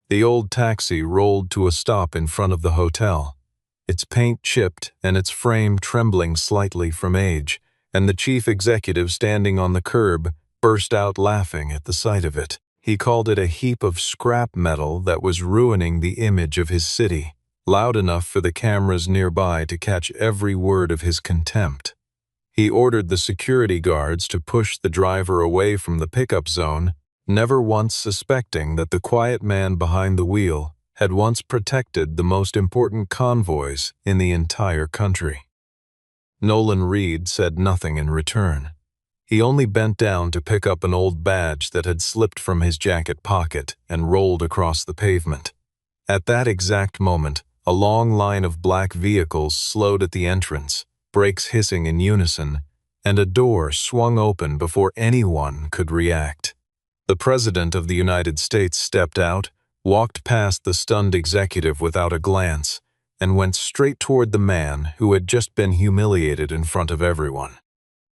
The old taxi rolled to a stop in front of the hotel, its paint chipped and its frame trembling slightly from age, and the chief executive standing on the curb burst out laughing at the sight of it. He called it a heap of scrap metal that was ruining the image of his city, loud enough for the cameras nearby to catch every word of his contempt. He ordered the security guards to push the driver away from the pickup zone, never once suspecting that the quiet man behind the wheel had once protected the most important convoys in the entire country. Nolan Reed said nothing in return. He only bent down to pick up an old badge that had slipped from his jacket pocket and rolled across the pavement. At that exact moment, a long line of black vehicles slowed at the entrance, brakes hissing in unison, and a door swung open before anyone could react. The President of the United States stepped out, walked past the stunned executive without a glance, and went straight toward the man who had just been humiliated in front of everyone.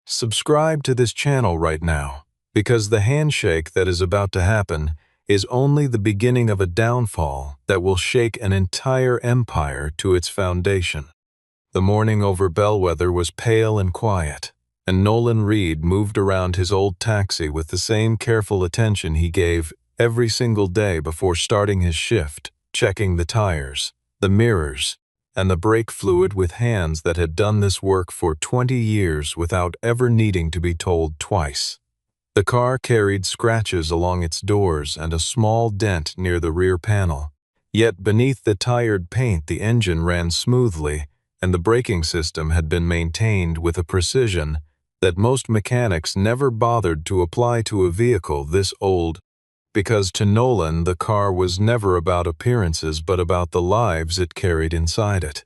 Subscribe to this channel right now, because the handshake that is about to happen is only the beginning of a downfall that will shake an entire empire to its foundation. The morning over Bellwether was pale and quiet, and Nolan Reed moved around his old taxi with the same careful attention he gave every single day before starting his shift, checking the tires, the mirrors, and the brake fluid with hands that had done this work for 20 years without ever needing to be told twice. The car carried scratches along its doors and a small dent near the rear panel, yet beneath the tired paint the engine ran smoothly, and the braking system had been maintained with a precision that most mechanics never bothered to apply to a vehicle this old, because to Nolan the car was never about appearances but about the lives it carried inside it.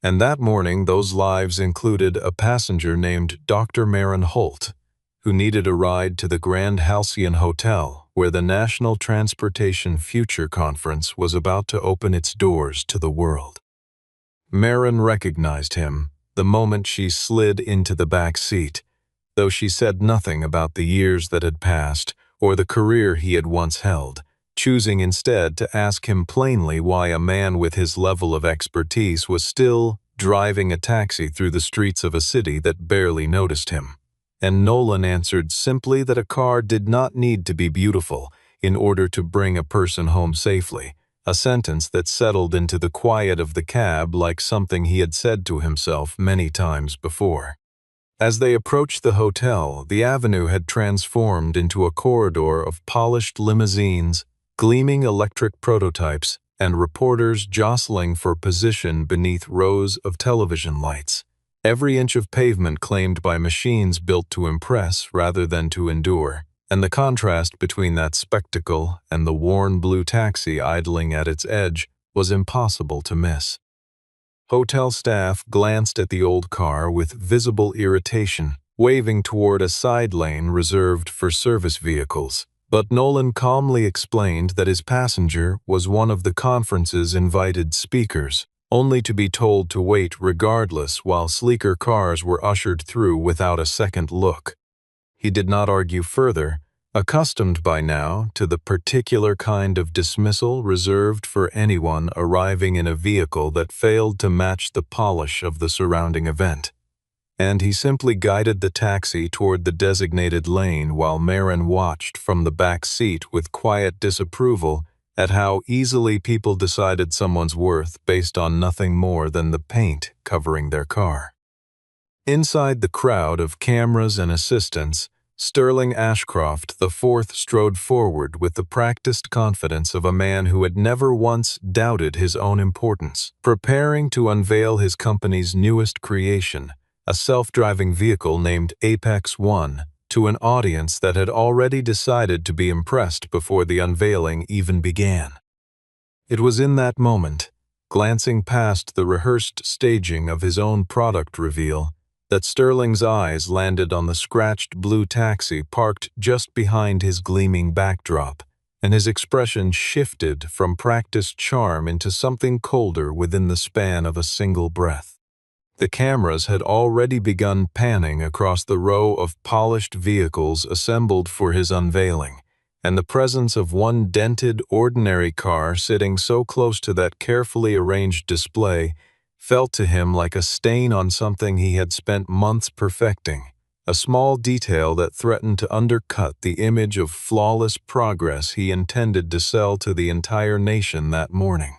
And that morning those lives included a passenger named Dr. Maren Holt, who needed a ride to the Grand Halcyon Hotel, where the National Transportation Future Conference was about to open its doors to the world. Maren recognized him the moment she slid into the back seat, though she said nothing about the years that had passed or the career he had once held, choosing instead to ask him plainly why a man with his level of expertise was still driving a taxi through the streets of a city that barely noticed him. And Nolan answered simply that a car did not need to be beautiful in order to bring a person home safely, a sentence that settled into the quiet of the cab like something he had said to himself many times before. As they approached the hotel, the avenue had transformed into a corridor of polished limousines, gleaming electric prototypes, and reporters jostling for position beneath rows of television lights. Every inch of pavement claimed by machines built to impress rather than to endure, and the contrast between that spectacle and the worn blue taxi idling at its edge was impossible to miss. Hotel staff glanced at the old car with visible irritation, waving toward a side lane reserved for service vehicles. But Nolan calmly explained that his passenger was one of the conference's invited speakers, only to be told to wait regardless while sleeker cars were ushered through without a second look. He did not argue further, accustomed by now to the particular kind of dismissal reserved for anyone arriving in a vehicle that failed to match the polish of the surrounding event. And he simply guided the taxi toward the designated lane while Maren watched from the back seat with quiet disapproval at how easily people decided someone's worth based on nothing more than the paint covering their car. Inside the crowd of cameras and assistants, Sterling Ashcroft IV strode forward with the practiced confidence of a man who had never once doubted his own importance, preparing to unveil his company's newest creation, a self-driving vehicle named Apex One, to an audience that had already decided to be impressed before the unveiling even began. It was in that moment, glancing past the rehearsed staging of his own product reveal, that Sterling's eyes landed on the scratched blue taxi parked just behind his gleaming backdrop, and his expression shifted from practiced charm into something colder within the span of a single breath. The cameras had already begun panning across the row of polished vehicles assembled for his unveiling, and the presence of one dented, ordinary car sitting so close to that carefully arranged display felt to him like a stain on something he had spent months perfecting, a small detail that threatened to undercut the image of flawless progress he intended to sell to the entire nation that morning.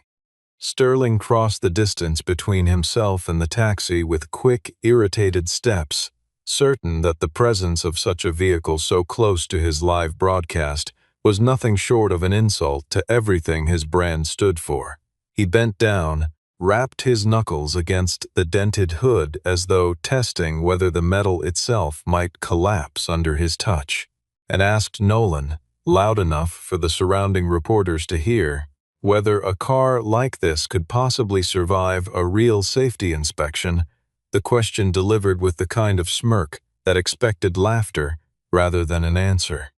Sterling crossed the distance between himself and the taxi with quick, irritated steps, certain that the presence of such a vehicle so close to his live broadcast was nothing short of an insult to everything his brand stood for. He bent down, rapped his knuckles against the dented hood as though testing whether the metal itself might collapse under his touch, and asked Nolan, loud enough for the surrounding reporters to hear, whether a car like this could possibly survive a real safety inspection, the question delivered with the kind of smirk that expected laughter rather than an answer.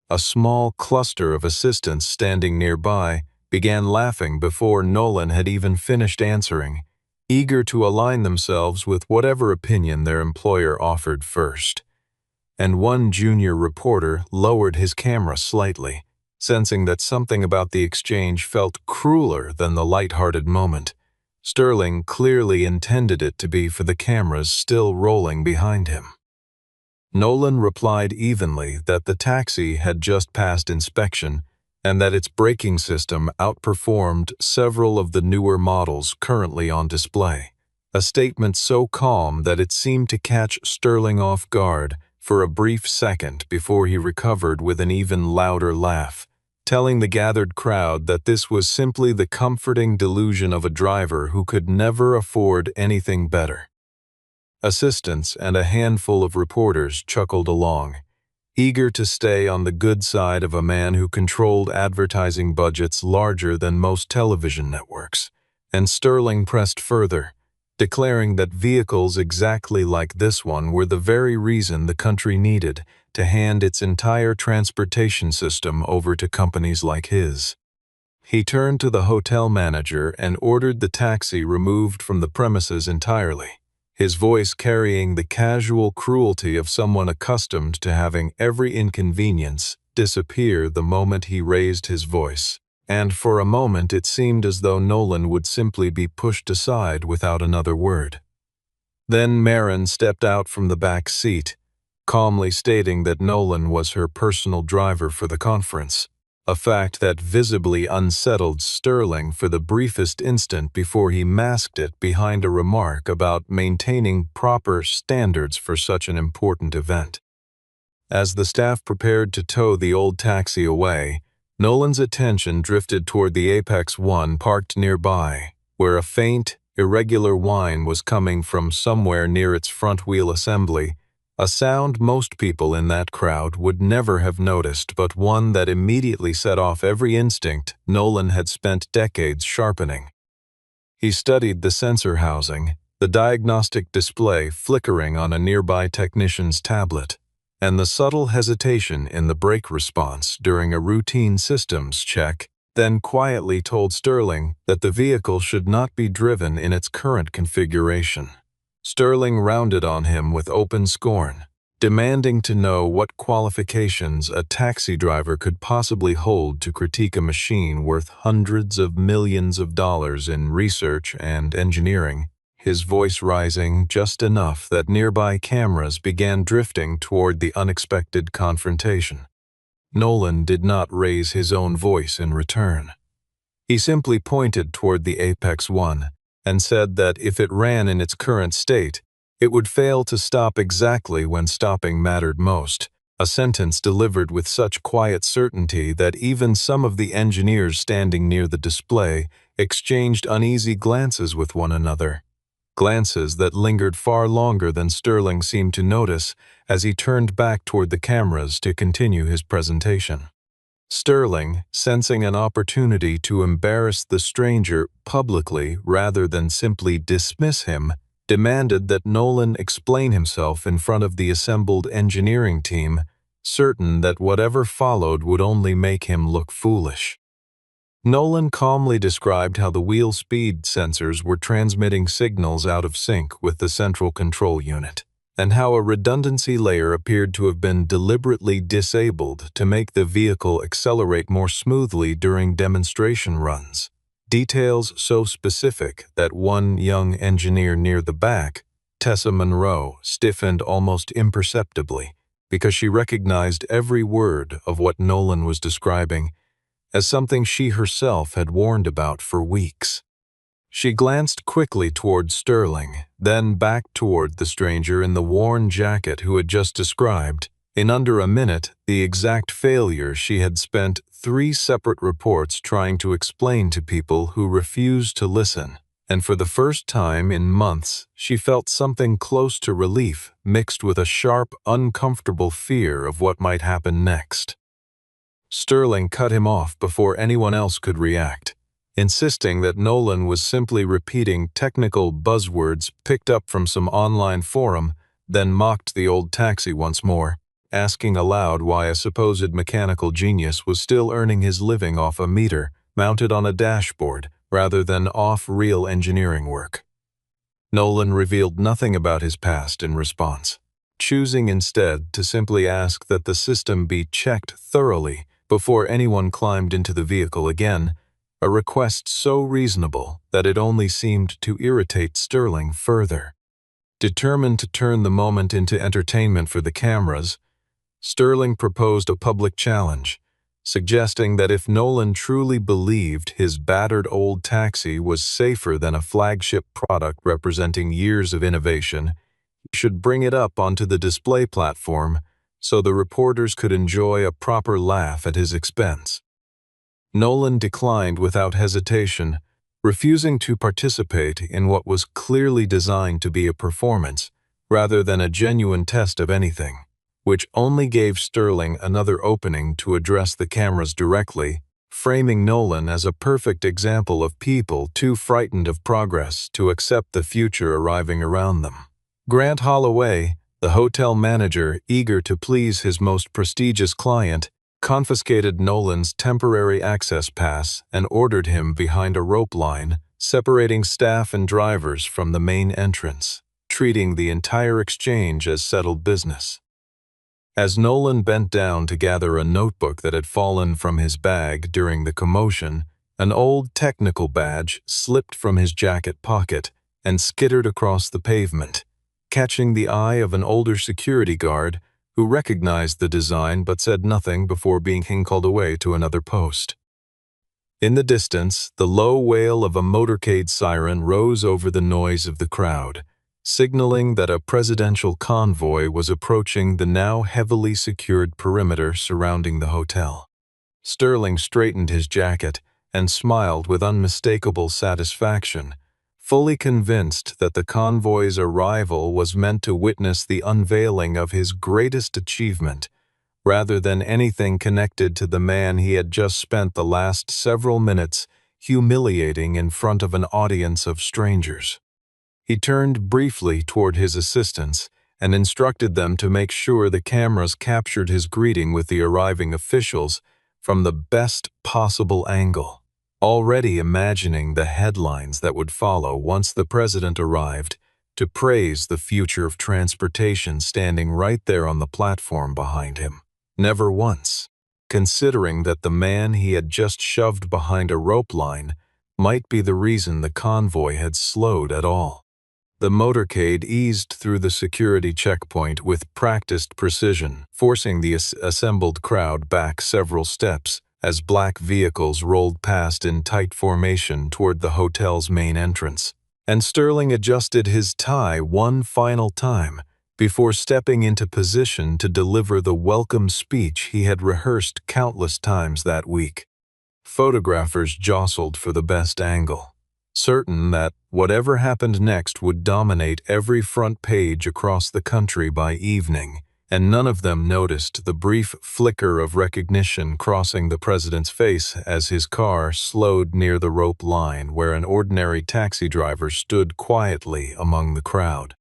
A small cluster of assistants standing nearby began laughing before Nolan had even finished answering, eager to align themselves with whatever opinion their employer offered first. And one junior reporter lowered his camera slightly, sensing that something about the exchange felt crueler than the light-hearted moment. Sterling clearly intended it to be for the cameras still rolling behind him. Nolan replied evenly that the taxi had just passed inspection and that its braking system outperformed several of the newer models currently on display, a statement so calm that it seemed to catch Sterling off guard for a brief second before he recovered with an even louder laugh, telling the gathered crowd that this was simply the comforting delusion of a driver who could never afford anything better. Assistants and a handful of reporters chuckled along, eager to stay on the good side of a man who controlled advertising budgets larger than most television networks, and Sterling pressed further, declaring that vehicles exactly like this one were the very reason the country needed to hand its entire transportation system over to companies like his. He turned to the hotel manager and ordered the taxi removed from the premises entirely, his voice carrying the casual cruelty of someone accustomed to having every inconvenience disappear the moment he raised his voice. And for a moment it seemed as though Nolan would simply be pushed aside without another word. Then Marin stepped out from the back seat, calmly stating that Nolan was her personal driver for the conference, a fact that visibly unsettled Sterling for the briefest instant before he masked it behind a remark about maintaining proper standards for such an important event. As the staff prepared to tow the old taxi away, Nolan's attention drifted toward the Apex One parked nearby, where a faint, irregular whine was coming from somewhere near its front wheel assembly, a sound most people in that crowd would never have noticed, but one that immediately set off every instinct Nolan had spent decades sharpening. He studied the sensor housing, the diagnostic display flickering on a nearby technician's tablet, and the subtle hesitation in the brake response during a routine systems check, then quietly told Sterling that the vehicle should not be driven in its current configuration. Sterling rounded on him with open scorn, demanding to know what qualifications a taxi driver could possibly hold to critique a machine worth hundreds of millions of dollars in research and engineering, his voice rising just enough that nearby cameras began drifting toward the unexpected confrontation. Nolan did not raise his own voice in return. He simply pointed toward the Apex One and said that if it ran in its current state, it would fail to stop exactly when stopping mattered most, a sentence delivered with such quiet certainty that even some of the engineers standing near the display exchanged uneasy glances with one another, glances that lingered far longer than Sterling seemed to notice as he turned back toward the cameras to continue his presentation. Sterling, sensing an opportunity to embarrass the stranger publicly rather than simply dismiss him, demanded that Nolan explain himself in front of the assembled engineering team, certain that whatever followed would only make him look foolish. Nolan calmly described how the wheel speed sensors were transmitting signals out of sync with the central control unit, and how a redundancy layer appeared to have been deliberately disabled to make the vehicle accelerate more smoothly during demonstration runs. Details so specific that one young engineer near the back, Tessa Monroe, stiffened almost imperceptibly because she recognized every word of what Nolan was describing as something she herself had warned about for weeks. She glanced quickly toward Sterling, then back toward the stranger in the worn jacket who had just described, in under a minute, the exact failure she had spent 3 separate reports trying to explain to people who refused to listen. And for the first time in months, she felt something close to relief mixed with a sharp, uncomfortable fear of what might happen next. Sterling cut him off before anyone else could react, insisting that Nolan was simply repeating technical buzzwords picked up from some online forum, then mocked the old taxi once more, asking aloud why a supposed mechanical genius was still earning his living off a meter mounted on a dashboard rather than off real engineering work. Nolan revealed nothing about his past in response, choosing instead to simply ask that the system be checked thoroughly before anyone climbed into the vehicle again, a request so reasonable that it only seemed to irritate Sterling further. Determined to turn the moment into entertainment for the cameras, Sterling proposed a public challenge, suggesting that if Nolan truly believed his battered old taxi was safer than a flagship product representing years of innovation, he should bring it up onto the display platform so the reporters could enjoy a proper laugh at his expense. Nolan declined without hesitation, refusing to participate in what was clearly designed to be a performance rather than a genuine test of anything, which only gave Sterling another opening to address the cameras directly, framing Nolan as a perfect example of people too frightened of progress to accept the future arriving around them. Grant Holloway, the hotel manager eager to please his most prestigious client, confiscated Nolan's temporary access pass and ordered him behind a rope line, separating staff and drivers from the main entrance, treating the entire exchange as settled business. As Nolan bent down to gather a notebook that had fallen from his bag during the commotion, an old technical badge slipped from his jacket pocket and skittered across the pavement, catching the eye of an older security guard who recognized the design but said nothing before being called away to another post. In the distance, the low wail of a motorcade siren rose over the noise of the crowd, signaling that a presidential convoy was approaching the now heavily secured perimeter surrounding the hotel. Sterling straightened his jacket and smiled with unmistakable satisfaction, fully convinced that the convoy's arrival was meant to witness the unveiling of his greatest achievement, rather than anything connected to the man he had just spent the last several minutes humiliating in front of an audience of strangers. He turned briefly toward his assistants and instructed them to make sure the cameras captured his greeting with the arriving officials from the best possible angle, already imagining the headlines that would follow once the president arrived to praise the future of transportation standing right there on the platform behind him. Never once, considering that the man he had just shoved behind a rope line might be the reason the convoy had slowed at all. The motorcade eased through the security checkpoint with practiced precision, forcing the assembled crowd back several steps as black vehicles rolled past in tight formation toward the hotel's main entrance, and Sterling adjusted his tie one final time before stepping into position to deliver the welcome speech he had rehearsed countless times that week. Photographers jostled for the best angle, certain that whatever happened next would dominate every front page across the country by evening, and none of them noticed the brief flicker of recognition crossing the president's face as his car slowed near the rope line where an ordinary taxi driver stood quietly among the crowd.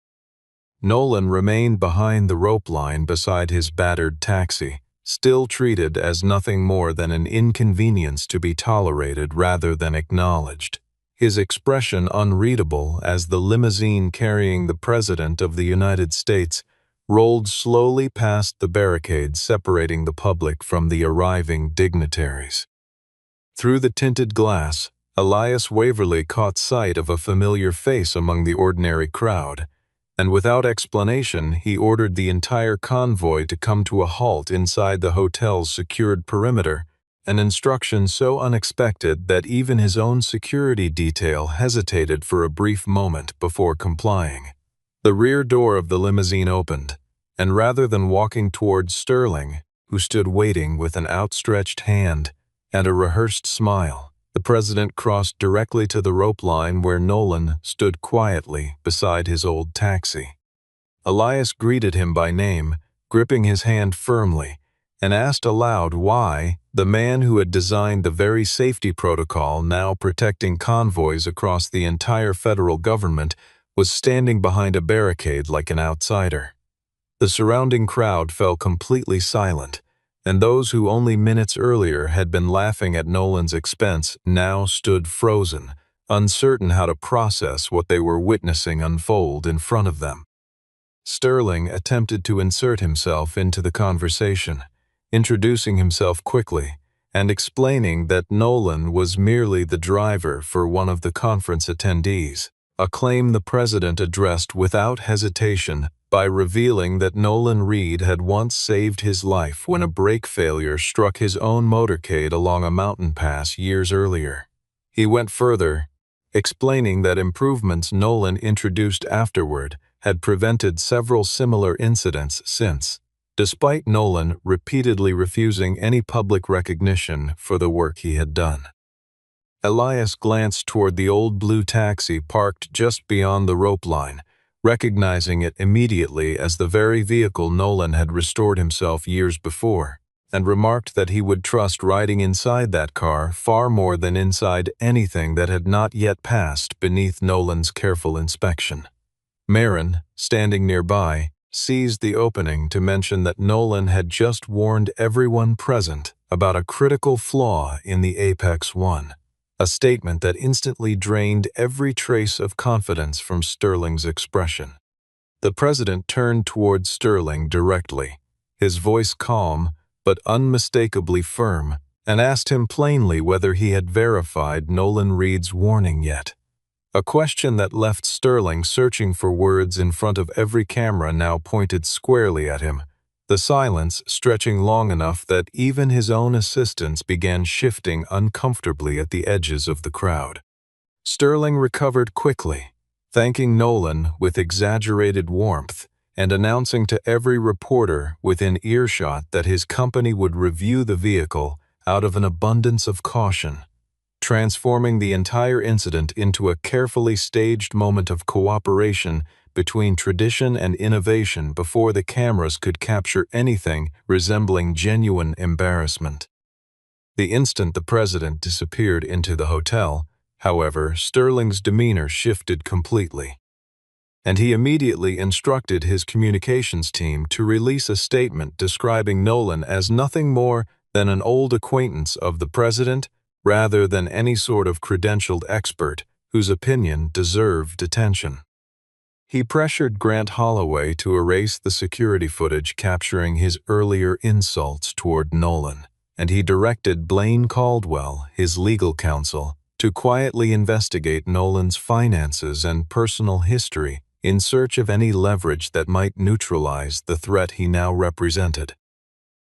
Nolan remained behind the rope line beside his battered taxi, still treated as nothing more than an inconvenience to be tolerated rather than acknowledged, his expression unreadable as the limousine carrying the President of the United States rolled slowly past the barricade separating the public from the arriving dignitaries. Through the tinted glass, Elias Waverley caught sight of a familiar face among the ordinary crowd, and without explanation he ordered the entire convoy to come to a halt inside the hotel's secured perimeter, an instruction so unexpected that even his own security detail hesitated for a brief moment before complying. The rear door of the limousine opened, and rather than walking towards Sterling, who stood waiting with an outstretched hand and a rehearsed smile, the president crossed directly to the rope line where Nolan stood quietly beside his old taxi. Elias greeted him by name, gripping his hand firmly, and asked aloud why the man who had designed the very safety protocol now protecting convoys across the entire federal government was standing behind a barricade like an outsider. The surrounding crowd fell completely silent, and those who only minutes earlier had been laughing at Nolan's expense now stood frozen, uncertain how to process what they were witnessing unfold in front of them. Sterling attempted to insert himself into the conversation, introducing himself quickly and explaining that Nolan was merely the driver for one of the conference attendees, a claim the president addressed without hesitation by revealing that Nolan Reed had once saved his life when a brake failure struck his own motorcade along a mountain pass years earlier. He went further, explaining that improvements Nolan introduced afterward had prevented several similar incidents since, despite Nolan repeatedly refusing any public recognition for the work he had done. Elias glanced toward the old blue taxi parked just beyond the rope line, recognizing it immediately as the very vehicle Nolan had restored himself years before, and remarked that he would trust riding inside that car far more than inside anything that had not yet passed beneath Nolan's careful inspection. Marin, standing nearby, seized the opening to mention that Nolan had just warned everyone present about a critical flaw in the Apex One, a statement that instantly drained every trace of confidence from Sterling's expression. The president turned toward Sterling directly, his voice calm but unmistakably firm, and asked him plainly whether he had verified Nolan Reed's warning yet. A question that left Sterling searching for words in front of every camera now pointed squarely at him, the silence stretching long enough that even his own assistants began shifting uncomfortably at the edges of the crowd. Sterling recovered quickly, thanking Nolan with exaggerated warmth and announcing to every reporter within earshot that his company would review the vehicle out of an abundance of caution, transforming the entire incident into a carefully staged moment of cooperation between tradition and innovation before the cameras could capture anything resembling genuine embarrassment. The instant the president disappeared into the hotel, however, Sterling's demeanor shifted completely, and he immediately instructed his communications team to release a statement describing Nolan as nothing more than an old acquaintance of the president rather than any sort of credentialed expert whose opinion deserved attention. He pressured Grant Holloway to erase the security footage capturing his earlier insults toward Nolan, and he directed Blaine Caldwell, his legal counsel, to quietly investigate Nolan's finances and personal history in search of any leverage that might neutralize the threat he now represented.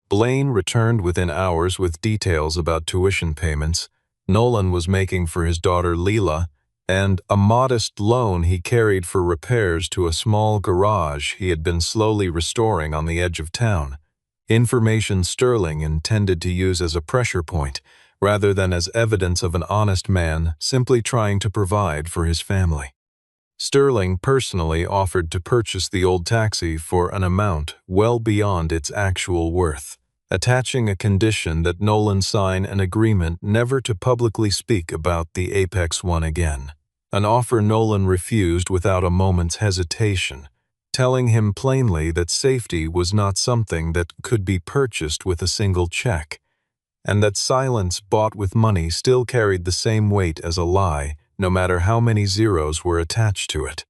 Blaine returned within hours with details about tuition payments Nolan was making for his daughter Leela, and a modest loan he carried for repairs to a small garage he had been slowly restoring on the edge of town, information Sterling intended to use as a pressure point rather than as evidence of an honest man simply trying to provide for his family. Sterling personally offered to purchase the old taxi for an amount well beyond its actual worth, attaching a condition that Nolan sign an agreement never to publicly speak about the Apex One again, an offer Nolan refused without a moment's hesitation, telling him plainly that safety was not something that could be purchased with a single check, and that silence bought with money still carried the same weight as a lie, no matter how many zeros were attached to it.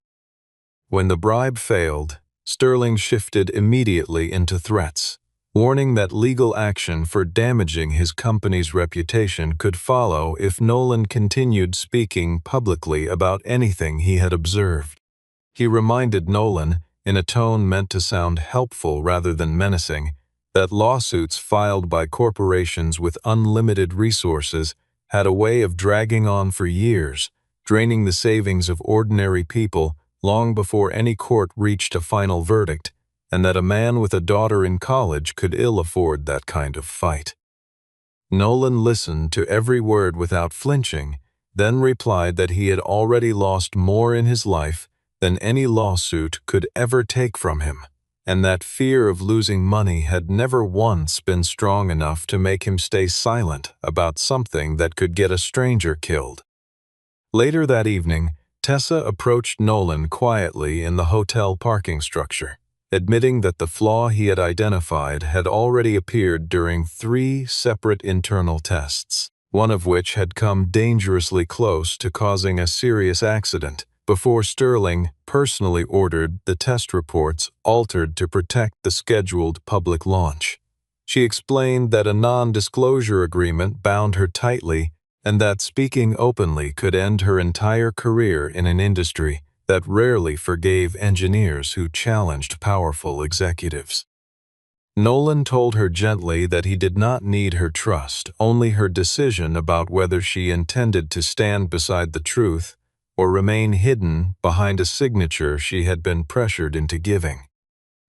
When the bribe failed, Sterling shifted immediately into threats, warning that legal action for damaging his company's reputation could follow if Nolan continued speaking publicly about anything he had observed. He reminded Nolan, in a tone meant to sound helpful rather than menacing, that lawsuits filed by corporations with unlimited resources had a way of dragging on for years, draining the savings of ordinary people long before any court reached a final verdict, and that a man with a daughter in college could ill afford that kind of fight. Nolan listened to every word without flinching, then replied that he had already lost more in his life than any lawsuit could ever take from him, and that fear of losing money had never once been strong enough to make him stay silent about something that could get a stranger killed. Later that evening, Tessa approached Nolan quietly in the hotel parking structure, admitting that the flaw he had identified had already appeared during 3 separate internal tests, one of which had come dangerously close to causing a serious accident, before Sterling personally ordered the test reports altered to protect the scheduled public launch. She explained that a non-disclosure agreement bound her tightly and that speaking openly could end her entire career in an industry that rarely forgave engineers who challenged powerful executives. Nolan told her gently that he did not need her trust, only her decision about whether she intended to stand beside the truth or remain hidden behind a signature she had been pressured into giving.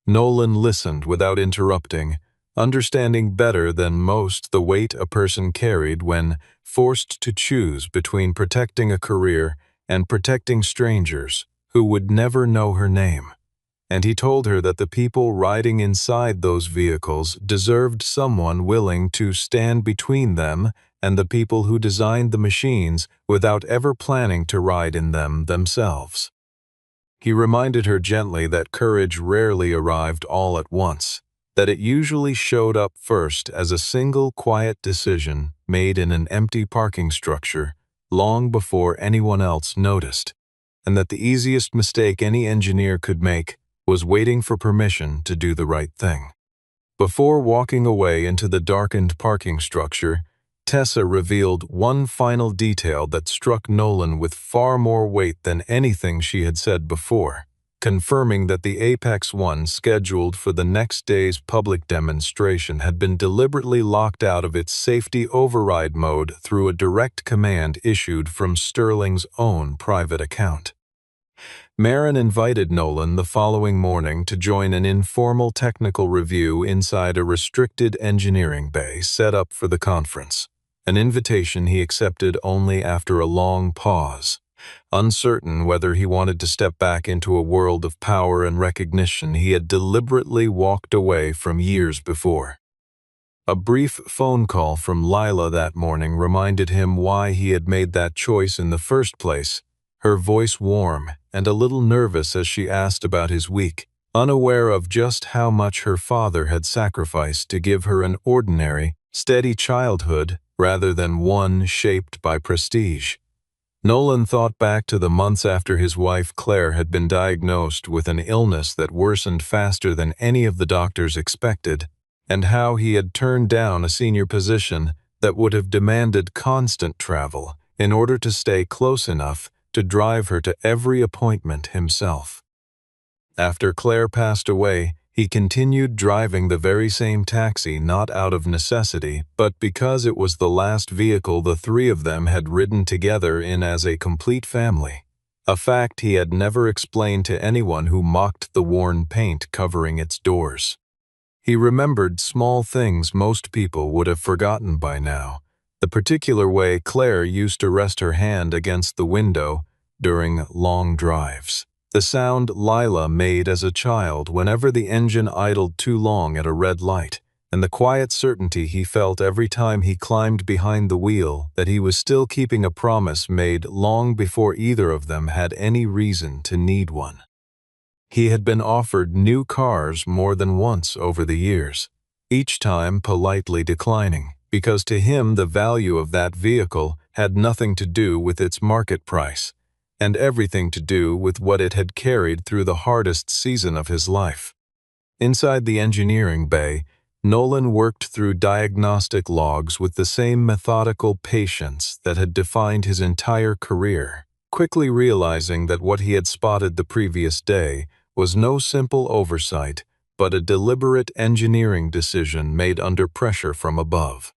Nolan listened without interrupting, understanding better than most the weight a person carried when forced to choose between protecting a career and protecting strangers who would never know her name. And he told her that the people riding inside those vehicles deserved someone willing to stand between them and the people who designed the machines without ever planning to ride in them themselves. He reminded her gently that courage rarely arrived all at once, that it usually showed up first as a single quiet decision made in an empty parking structure long before anyone else noticed, and that the easiest mistake any engineer could make was waiting for permission to do the right thing. Before walking away into the darkened parking structure, Tessa revealed one final detail that struck Nolan with far more weight than anything she had said before, confirming that the Apex One scheduled for the next day's public demonstration had been deliberately locked out of its safety override mode through a direct command issued from Sterling's own private account. Marin invited Nolan the following morning to join an informal technical review inside a restricted engineering bay set up for the conference, an invitation he accepted only after a long pause. Uncertain whether he wanted to step back into a world of power and recognition he had deliberately walked away from years before. A brief phone call from Lila that morning reminded him why he had made that choice in the first place, her voice warm and a little nervous as she asked about his week, unaware of just how much her father had sacrificed to give her an ordinary, steady childhood rather than one shaped by prestige. Nolan thought back to the months after his wife Claire had been diagnosed with an illness that worsened faster than any of the doctors expected, and how he had turned down a senior position that would have demanded constant travel in order to stay close enough to drive her to every appointment himself. After Claire passed away, he continued driving the very same taxi not out of necessity, but because it was the last vehicle the 3 of them had ridden together in as a complete family, a fact he had never explained to anyone who mocked the worn paint covering its doors. He remembered small things most people would have forgotten by now, the particular way Claire used to rest her hand against the window during long drives. The sound Lila made as a child whenever the engine idled too long at a red light, and the quiet certainty he felt every time he climbed behind the wheel that he was still keeping a promise made long before either of them had any reason to need one. He had been offered new cars more than once over the years, each time politely declining, because to him the value of that vehicle had nothing to do with its market price, and everything to do with what it had carried through the hardest season of his life. Inside the engineering bay, Nolan worked through diagnostic logs with the same methodical patience that had defined his entire career, quickly realizing that what he had spotted the previous day was no simple oversight, but a deliberate engineering decision made under pressure from above.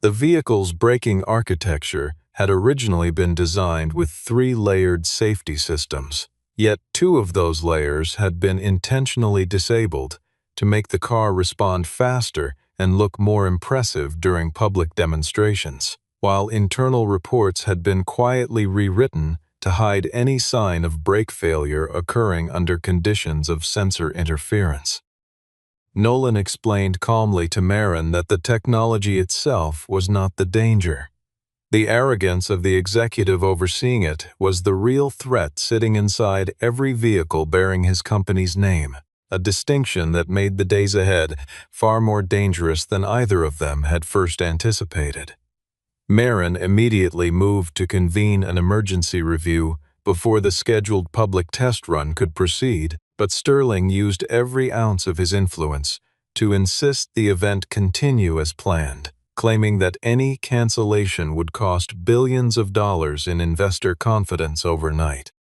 The vehicle's braking architecture had originally been designed with 3-layered safety systems, yet 2 of those layers had been intentionally disabled to make the car respond faster and look more impressive during public demonstrations, while internal reports had been quietly rewritten to hide any sign of brake failure occurring under conditions of sensor interference. Nolan explained calmly to Marin that the technology itself was not the danger. The arrogance of the executive overseeing it was the real threat sitting inside every vehicle bearing his company's name, a distinction that made the days ahead far more dangerous than either of them had first anticipated. Marin immediately moved to convene an emergency review before the scheduled public test run could proceed, but Sterling used every ounce of his influence to insist the event continue as planned, claiming that any cancellation would cost billions of dollars in investor confidence overnight.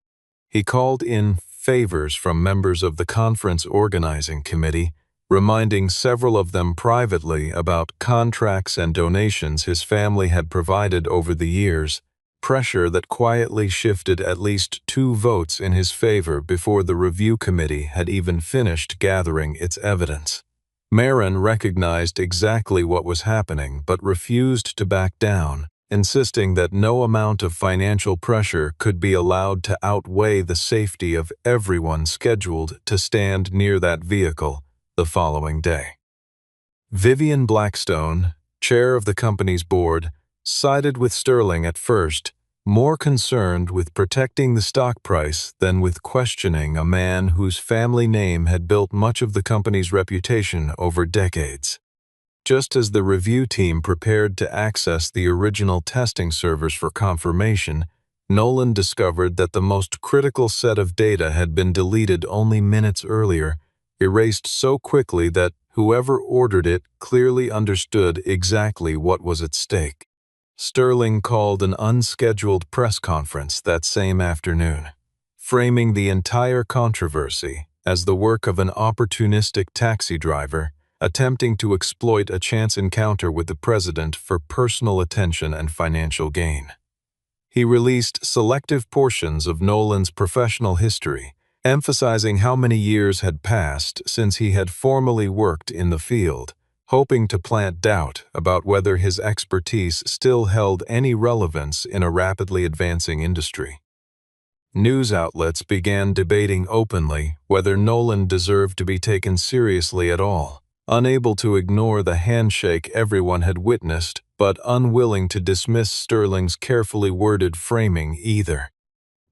He called in favors from members of the conference organizing committee, reminding several of them privately about contracts and donations his family had provided over the years, pressure that quietly shifted at least 2 votes in his favor before the review committee had even finished gathering its evidence. Marin recognized exactly what was happening but refused to back down, insisting that no amount of financial pressure could be allowed to outweigh the safety of everyone scheduled to stand near that vehicle the following day. Vivian Blackstone, chair of the company's board, sided with Sterling at first, more concerned with protecting the stock price than with questioning a man whose family name had built much of the company's reputation over decades. Just as the review team prepared to access the original testing servers for confirmation, Nolan discovered that the most critical set of data had been deleted only minutes earlier, erased so quickly that whoever ordered it clearly understood exactly what was at stake. Sterling called an unscheduled press conference that same afternoon, framing the entire controversy as the work of an opportunistic taxi driver attempting to exploit a chance encounter with the president for personal attention and financial gain. He released selective portions of Nolan's professional history, emphasizing how many years had passed since he had formally worked in the field, hoping to plant doubt about whether his expertise still held any relevance in a rapidly advancing industry. News outlets began debating openly whether Nolan deserved to be taken seriously at all, unable to ignore the handshake everyone had witnessed, but unwilling to dismiss Sterling's carefully worded framing either.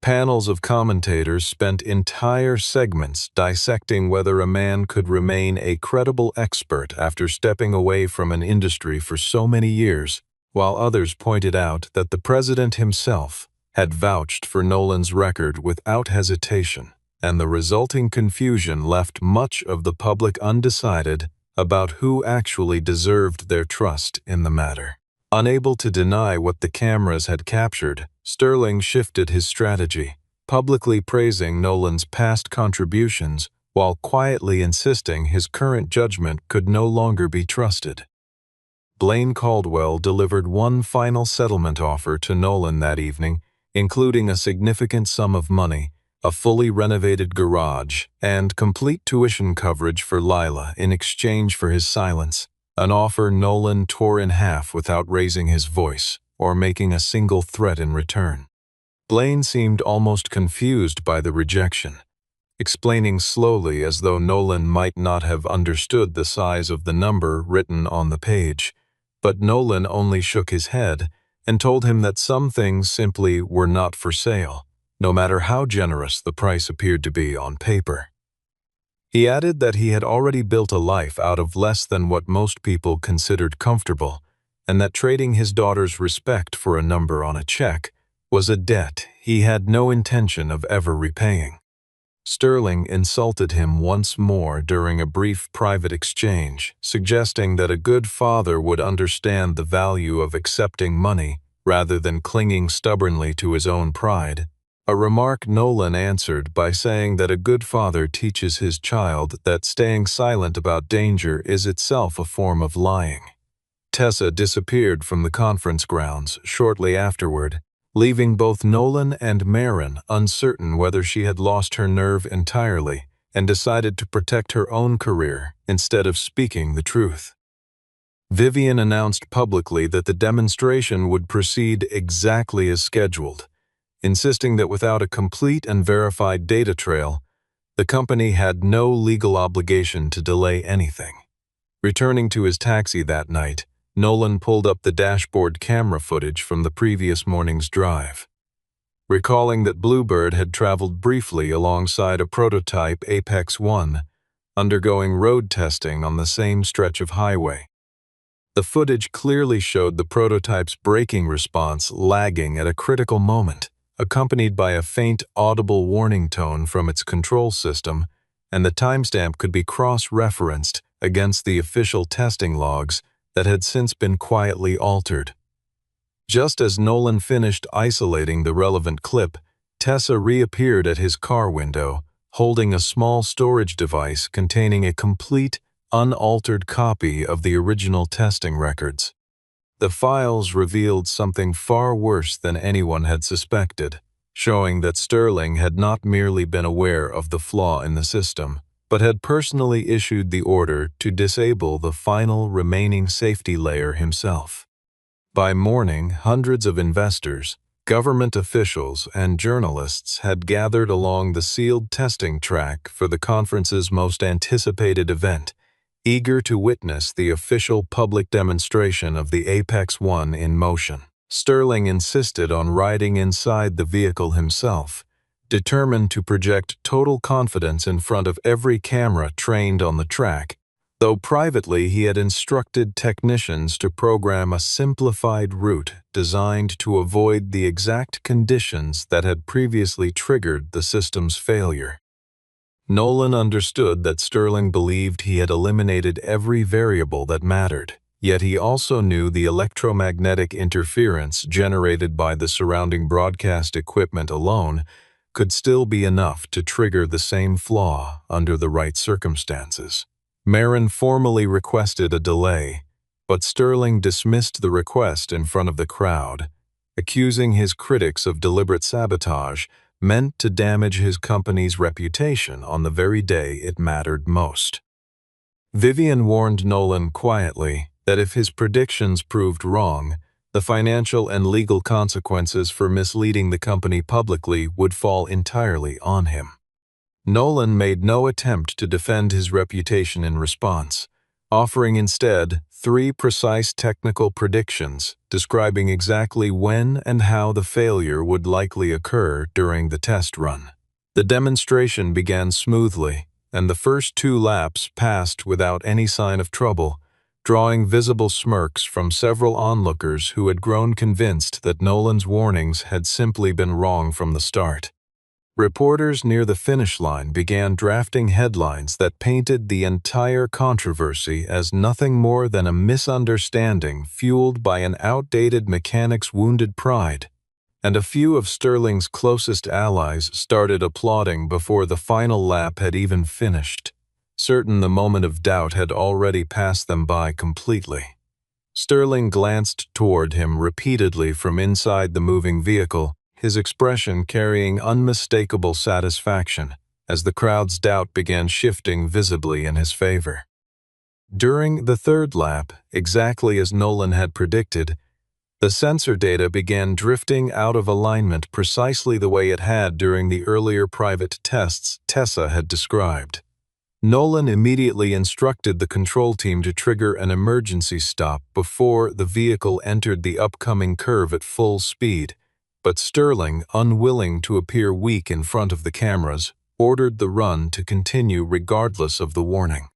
Panels of commentators spent entire segments dissecting whether a man could remain a credible expert after stepping away from an industry for so many years, while others pointed out that the president himself had vouched for Nolan's record without hesitation, and the resulting confusion left much of the public undecided about who actually deserved their trust in the matter. Unable to deny what the cameras had captured, Sterling shifted his strategy, publicly praising Nolan's past contributions while quietly insisting his current judgment could no longer be trusted. Blaine Caldwell delivered one final settlement offer to Nolan that evening, including a significant sum of money, a fully renovated garage, and complete tuition coverage for Lila in exchange for his silence, an offer Nolan tore in half without raising his voice or making a single threat in return. Blaine seemed almost confused by the rejection, explaining slowly as though Nolan might not have understood the size of the number written on the page, but Nolan only shook his head and told him that some things simply were not for sale, no matter how generous the price appeared to be on paper. He added that he had already built a life out of less than what most people considered comfortable, and that trading his daughter's respect for a number on a check was a debt he had no intention of ever repaying. Sterling insulted him once more during a brief private exchange, suggesting that a good father would understand the value of accepting money rather than clinging stubbornly to his own pride, a remark Nolan answered by saying that a good father teaches his child that staying silent about danger is itself a form of lying. Tessa disappeared from the conference grounds shortly afterward, leaving both Nolan and Marin uncertain whether she had lost her nerve entirely and decided to protect her own career instead of speaking the truth. Vivian announced publicly that the demonstration would proceed exactly as scheduled, insisting that without a complete and verified data trail, the company had no legal obligation to delay anything. Returning to his taxi that night, Nolan pulled up the dashboard camera footage from the previous morning's drive. Recalling that Bluebird had traveled briefly alongside a prototype Apex 1, undergoing road testing on the same stretch of highway. The footage clearly showed the prototype's braking response lagging at a critical moment, accompanied by a faint audible warning tone from its control system, and the timestamp could be cross-referenced against the official testing logs that had since been quietly altered. Just as Nolan finished isolating the relevant clip, Tessa reappeared at his car window, holding a small storage device containing a complete, unaltered copy of the original testing records. The files revealed something far worse than anyone had suspected, showing that Sterling had not merely been aware of the flaw in the system, but had personally issued the order to disable the final remaining safety layer himself. By morning, hundreds of investors, government officials, and journalists had gathered along the sealed testing track for the conference's most anticipated event, eager to witness the official public demonstration of the Apex 1 in motion. Sterling insisted on riding inside the vehicle himself, determined to project total confidence in front of every camera trained on the track, though privately he had instructed technicians to program a simplified route designed to avoid the exact conditions that had previously triggered the system's failure. Nolan understood that Sterling believed he had eliminated every variable that mattered, yet he also knew the electromagnetic interference generated by the surrounding broadcast equipment alone could still be enough to trigger the same flaw under the right circumstances. Marin formally requested a delay, but Sterling dismissed the request in front of the crowd, accusing his critics of deliberate sabotage meant to damage his company's reputation on the very day it mattered most. Vivian warned Nolan quietly that if his predictions proved wrong, the financial and legal consequences for misleading the company publicly would fall entirely on him. Nolan made no attempt to defend his reputation in response, offering instead 3 precise technical predictions describing exactly when and how the failure would likely occur during the test run. The demonstration began smoothly, and the first 2 laps passed without any sign of trouble, drawing visible smirks from several onlookers who had grown convinced that Nolan's warnings had simply been wrong from the start. Reporters near the finish line began drafting headlines that painted the entire controversy as nothing more than a misunderstanding fueled by an outdated mechanic's wounded pride, and a few of Sterling's closest allies started applauding before the final lap had even finished, certain the moment of doubt had already passed them by completely. Sterling glanced toward him repeatedly from inside the moving vehicle, his expression carrying unmistakable satisfaction as the crowd's doubt began shifting visibly in his favor. During the 3rd lap, exactly as Nolan had predicted, the sensor data began drifting out of alignment precisely the way it had during the earlier private tests Tessa had described. Nolan immediately instructed the control team to trigger an emergency stop before the vehicle entered the upcoming curve at full speed, but Sterling, unwilling to appear weak in front of the cameras, ordered the run to continue regardless of the warning.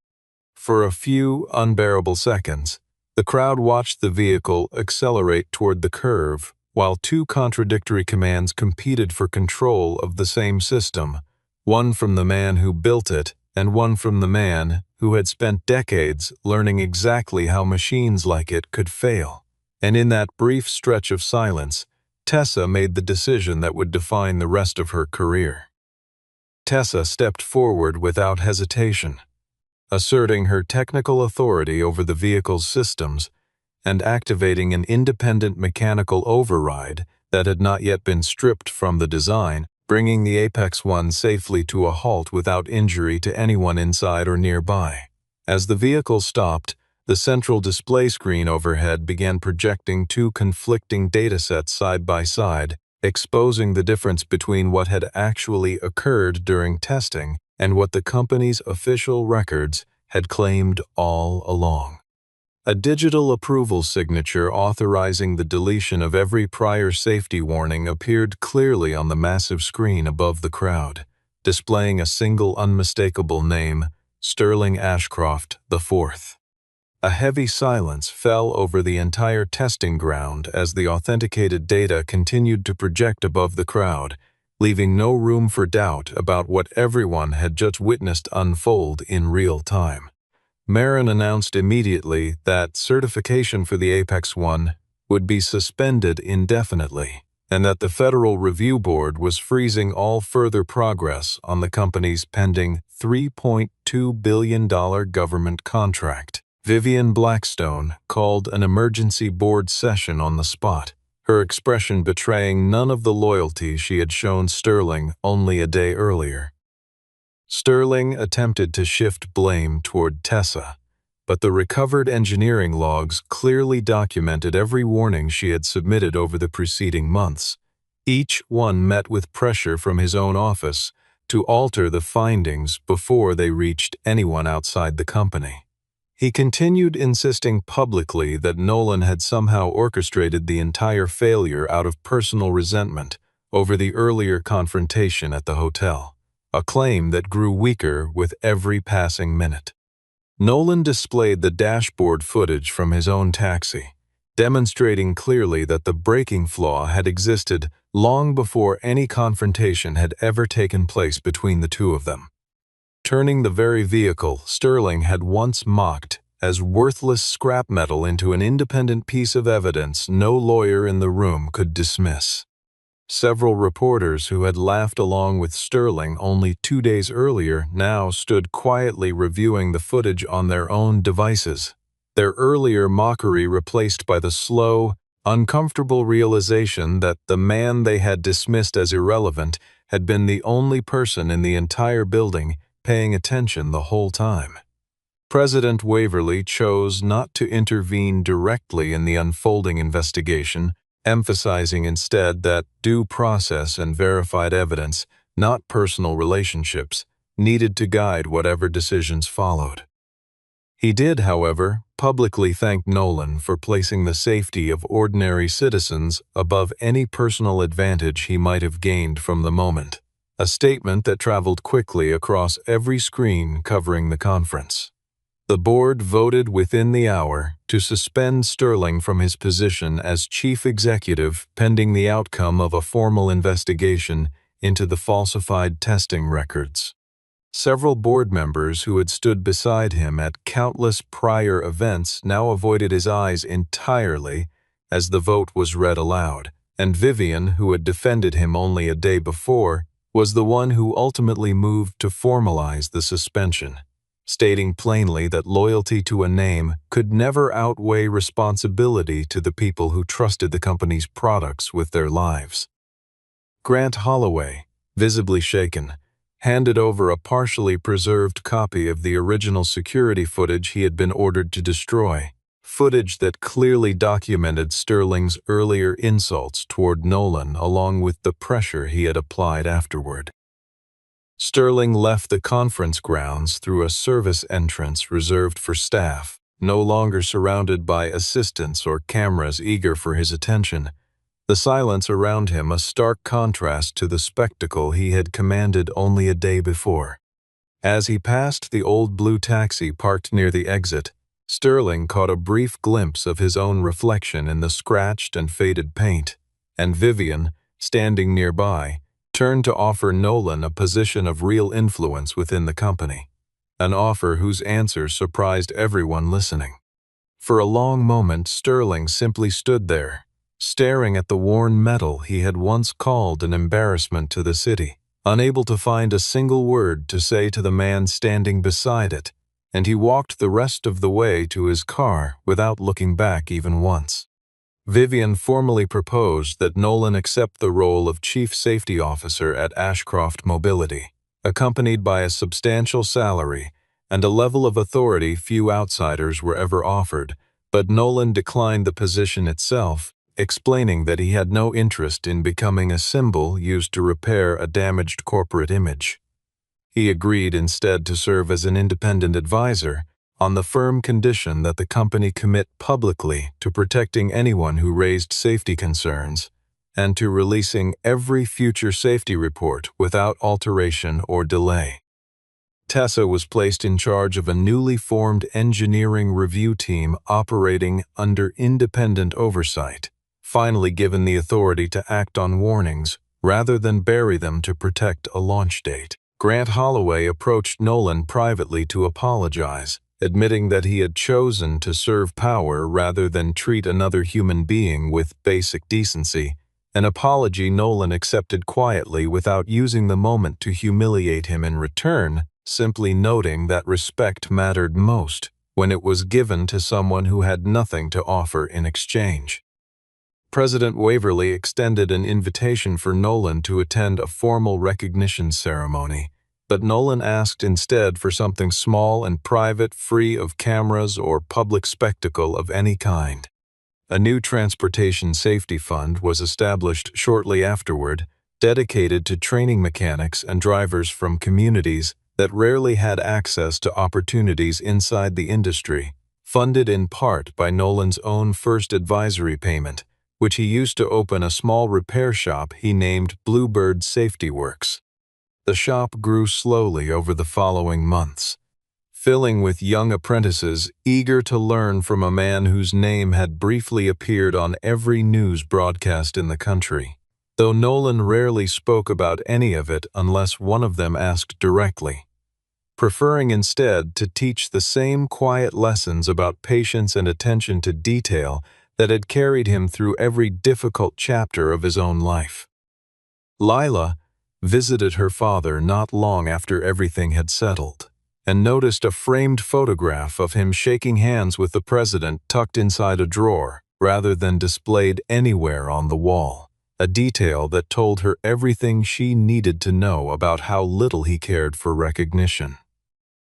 For a few unbearable seconds, the crowd watched the vehicle accelerate toward the curve while two contradictory commands competed for control of the same system, one from the man who built it and one from the man who had spent decades learning exactly how machines like it could fail. And in that brief stretch of silence, Tessa made the decision that would define the rest of her career. Tessa stepped forward without hesitation, asserting her technical authority over the vehicle's systems and activating an independent mechanical override that had not yet been stripped from the design, bringing the Apex One safely to a halt without injury to anyone inside or nearby. As the vehicle stopped, the central display screen overhead began projecting two conflicting datasets side by side, exposing the difference between what had actually occurred during testing and what the company's official records had claimed all along. A digital approval signature authorizing the deletion of every prior safety warning appeared clearly on the massive screen above the crowd, displaying a single unmistakable name, Sterling Ashcroft IV. A heavy silence fell over the entire testing ground as the authenticated data continued to project above the crowd, leaving no room for doubt about what everyone had just witnessed unfold in real time. Marin announced immediately that certification for the Apex One would be suspended indefinitely, and that the Federal Review Board was freezing all further progress on the company's pending $3.2 billion government contract. Vivian Blackstone called an emergency board session on the spot, her expression betraying none of the loyalty she had shown Sterling only a day earlier. Sterling attempted to shift blame toward Tessa, but the recovered engineering logs clearly documented every warning she had submitted over the preceding months. Each one met with pressure from his own office to alter the findings before they reached anyone outside the company. He continued insisting publicly that Nolan had somehow orchestrated the entire failure out of personal resentment over the earlier confrontation at the hotel, a claim that grew weaker with every passing minute. Nolan displayed the dashboard footage from his own taxi, demonstrating clearly that the braking flaw had existed long before any confrontation had ever taken place between the two of them. Turning the very vehicle Sterling had once mocked as worthless scrap metal into an independent piece of evidence no lawyer in the room could dismiss. Several reporters who had laughed along with Sterling only 2 days earlier now stood quietly reviewing the footage on their own devices, their earlier mockery replaced by the slow, uncomfortable realization that the man they had dismissed as irrelevant had been the only person in the entire building paying attention the whole time. President Waverly chose not to intervene directly in the unfolding investigation, emphasizing instead that due process and verified evidence, not personal relationships, needed to guide whatever decisions followed. He did, however, publicly thank Nolan for placing the safety of ordinary citizens above any personal advantage he might have gained from the moment, a statement that traveled quickly across every screen covering the conference. The board voted within the hour to suspend Sterling from his position as chief executive pending the outcome of a formal investigation into the falsified testing records. Several board members who had stood beside him at countless prior events now avoided his eyes entirely as the vote was read aloud, and Vivian, who had defended him only a day before, was the one who ultimately moved to formalize the suspension, stating plainly that loyalty to a name could never outweigh responsibility to the people who trusted the company's products with their lives. Grant Holloway, visibly shaken, handed over a partially preserved copy of the original security footage he had been ordered to destroy, footage that clearly documented Sterling's earlier insults toward Nolan along with the pressure he had applied afterward. Sterling left the conference grounds through a service entrance reserved for staff, no longer surrounded by assistants or cameras eager for his attention, the silence around him a stark contrast to the spectacle he had commanded only a day before. As he passed the old blue taxi parked near the exit, Sterling caught a brief glimpse of his own reflection in the scratched and faded paint, and Vivian, standing nearby, turned to offer Nolan a position of real influence within the company, an offer whose answer surprised everyone listening. For a long moment, Sterling simply stood there, staring at the worn metal he had once called an embarrassment to the city, unable to find a single word to say to the man standing beside it, and he walked the rest of the way to his car without looking back even once. Vivian formally proposed that Nolan accept the role of Chief Safety Officer at Ashcroft Mobility, accompanied by a substantial salary and a level of authority few outsiders were ever offered, but Nolan declined the position itself, explaining that he had no interest in becoming a symbol used to repair a damaged corporate image. He agreed instead to serve as an independent advisor, on the firm condition that the company commit publicly to protecting anyone who raised safety concerns and to releasing every future safety report without alteration or delay. Tessa was placed in charge of a newly formed engineering review team operating under independent oversight, finally given the authority to act on warnings rather than bury them to protect a launch date. Grant Holloway approached Nolan privately to apologize, admitting that he had chosen to serve power rather than treat another human being with basic decency, an apology Nolan accepted quietly without using the moment to humiliate him in return, simply noting that respect mattered most when it was given to someone who had nothing to offer in exchange. President Waverly extended an invitation for Nolan to attend a formal recognition ceremony, but Nolan asked instead for something small and private, free of cameras or public spectacle of any kind. A new transportation safety fund was established shortly afterward, dedicated to training mechanics and drivers from communities that rarely had access to opportunities inside the industry, funded in part by Nolan's own first advisory payment, which he used to open a small repair shop he named Bluebird Safety Works. The shop grew slowly over the following months, filling with young apprentices eager to learn from a man whose name had briefly appeared on every news broadcast in the country, though Nolan rarely spoke about any of it unless one of them asked directly, preferring instead to teach the same quiet lessons about patience and attention to detail that had carried him through every difficult chapter of his own life. Lila visited her father not long after everything had settled, and noticed a framed photograph of him shaking hands with the president tucked inside a drawer rather than displayed anywhere on the wall, a detail that told her everything she needed to know about how little he cared for recognition.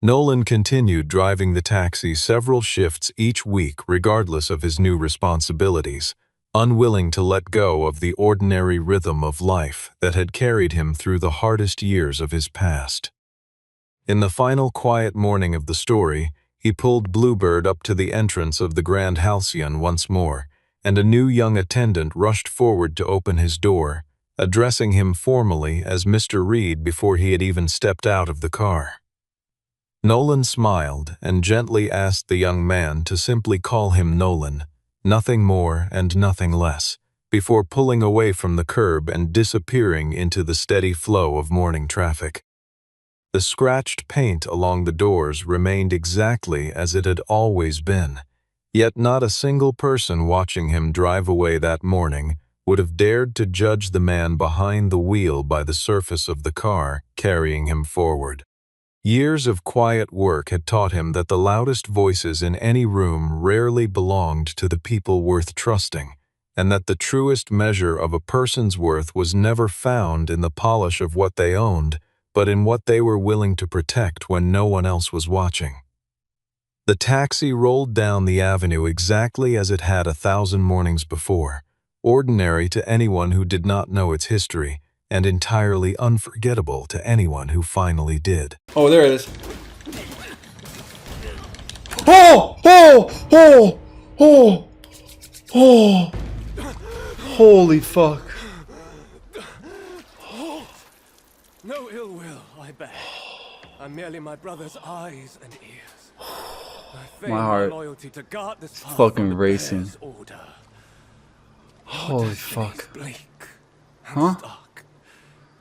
Nolan continued driving the taxi several shifts each week regardless of his new responsibilities, unwilling to let go of the ordinary rhythm of life that had carried him through the hardest years of his past. In the final quiet morning of the story, he pulled Bluebird up to the entrance of the Grand Halcyon once more, and a new young attendant rushed forward to open his door, addressing him formally as Mr. Reed before he had even stepped out of the car. Nolan smiled and gently asked the young man to simply call him Nolan, nothing more and nothing less, before pulling away from the curb and disappearing into the steady flow of morning traffic. The scratched paint along the doors remained exactly as it had always been, yet not a single person watching him drive away that morning would have dared to judge the man behind the wheel by the surface of the car carrying him forward. Years of quiet work had taught him that the loudest voices in any room rarely belonged to the people worth trusting, and that the truest measure of a person's worth was never found in the polish of what they owned, but in what they were willing to protect when no one else was watching. The taxi rolled down the avenue exactly as it had 1,000 mornings before, ordinary to anyone who did not know its history, and entirely unforgettable to anyone who finally did. Oh, there it is. Oh! Oh! Oh! Oh! Oh! Holy fuck. No ill will, I beg. I'm merely my brother's eyes and ears. I feign My heart loyalty to guard this path fucking from the racing. Bear's order. Holy Destiny is fuck. bleak and Huh? stark.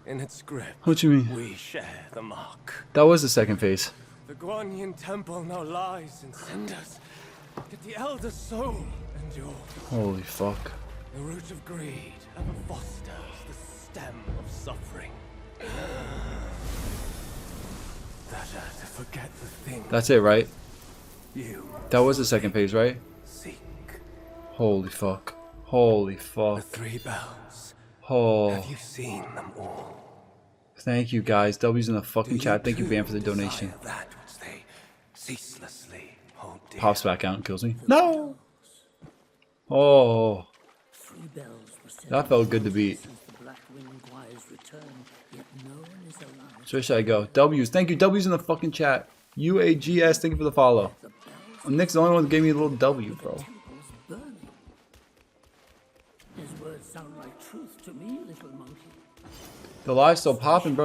In its grip, What you mean? we share the mark. That was the second phase. The Guanyin temple now lies in cinders, yet the elder soul endures. Holy fuck. The root of greed ever fosters the stem of suffering. Better to forget the thing That's it, right? you That was the second phase, right? seek. Holy fuck. Holy The fuck. 3 bells. Oh. Have you seen them all? Thank you guys. W's in the fucking Do chat. Thank you, too Van, for the donation. desire that which they ceaselessly hold dear? Pops back out and kills me. No! Oh. Three bells were set That felt good to beat. since the Black Wing Choir's return, yet no one is alive. So where should I go? W's. Thank you. W's in the fucking chat. UAGS. Thank you for the follow. The bells Nick's the only one that gave me a little W, bro. temples burning. His words sound like truth to me, little monkey. The lie's still popping, bro.